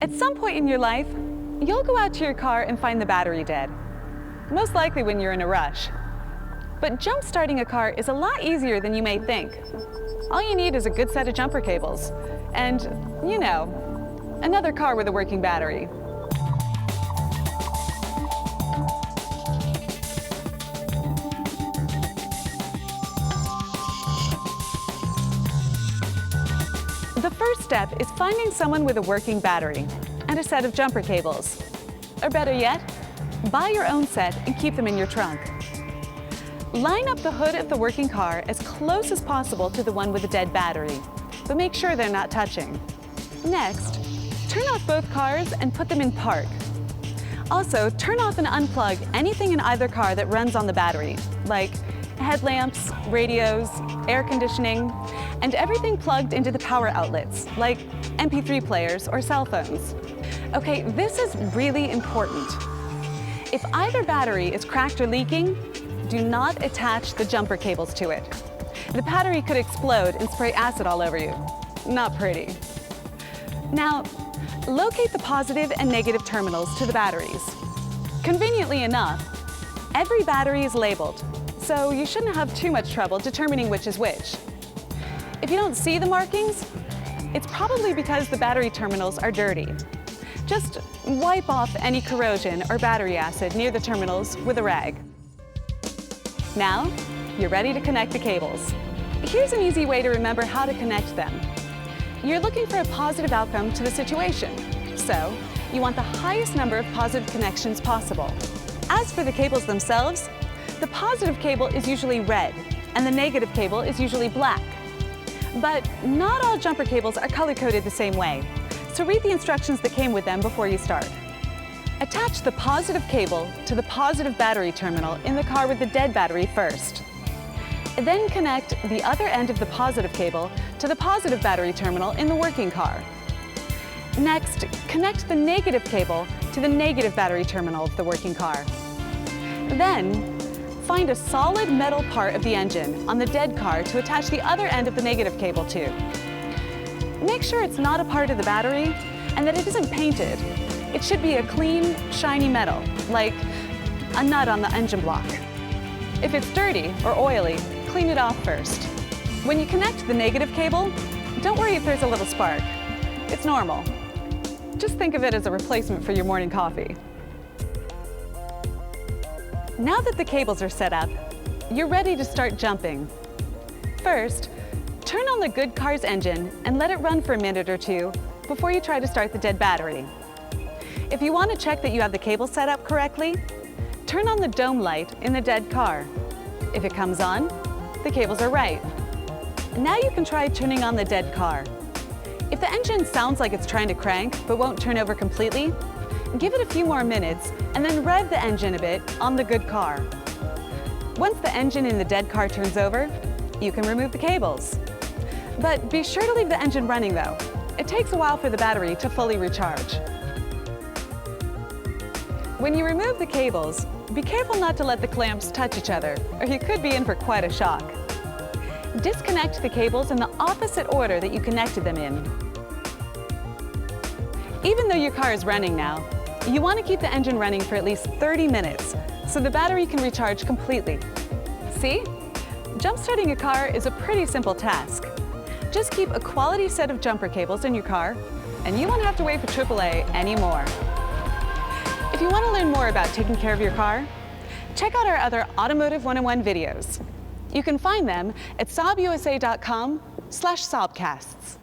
At some point in your life, you'll go out to your car and find the battery dead. Most likely when you're in a rush. But jump-starting a car is a lot easier than you may think. All you need is a good set of jumper cables and, you know, another car with a working battery. The first step is finding someone with a working battery and a set of jumper cables. Or better yet, buy your own set and keep them in your trunk. Line up the hood of the working car as close as possible to the one with the dead battery, but make sure they're not touching. Next, turn off both cars and put them in park. Also, turn off and unplug anything in either car that runs on the battery, like headlamps, radios, air conditioning, and everything plugged into the power outlets, like MP3 players or cell phones. Okay, this is really important. If either battery is cracked or leaking, do not attach the jumper cables to it. The battery could explode and spray acid all over you. Not pretty. Now, locate the positive and negative terminals to the batteries. Conveniently enough, every battery is labeled, so you shouldn't have too much trouble determining which is which. If you don't see the markings, it's probably because the battery terminals are dirty. Just wipe off any corrosion or battery acid near the terminals with a rag. Now, you're ready to connect the cables. Here's an easy way to remember how to connect them. You're looking for a positive outcome to the situation, so you want the highest number of positive connections possible. As for the cables themselves, the positive cable is usually red, and the negative cable is usually black. But not all jumper cables are color-coded the same way, so read the instructions that came with them before you start. Attach the positive cable to the positive battery terminal in the car with the dead battery first. Then connect the other end of the positive cable to the positive battery terminal in the working car. Next, connect the negative cable to the negative battery terminal of the working car. Then, find a solid metal part of the engine on the dead car to attach the other end of the negative cable to. Make sure it's not a part of the battery and that it isn't painted. It should be a clean, shiny metal, like a nut on the engine block. If it's dirty or oily, clean it off first. When you connect the negative cable, don't worry if there's a little spark. It's normal. Just think of it as a replacement for your morning coffee. Now that the cables are set up, you're ready to start jumping. First, turn on the good car's engine and let it run for a minute or two before you try to start the dead battery. If you want to check that you have the cable set up correctly, turn on the dome light in the dead car. If it comes on, the cables are right. Now you can try turning on the dead car. If the engine sounds like it's trying to crank but won't turn over completely, give it a few more minutes and then rev the engine a bit on the good car. Once the engine in the dead car turns over, you can remove the cables. But be sure to leave the engine running though. It takes a while for the battery to fully recharge. When you remove the cables, be careful not to let the clamps touch each other, or you could be in for quite a shock. Disconnect the cables in the opposite order that you connected them in. Even though your car is running now, you want to keep the engine running for at least 30 minutes so the battery can recharge completely. See? Jump-starting a car is a pretty simple task. Just keep a quality set of jumper cables in your car, and you won't have to wait for AAA anymore. If you want to learn more about taking care of your car, check out our other Automotive 101 videos. You can find them at saabusa.com/saabcasts.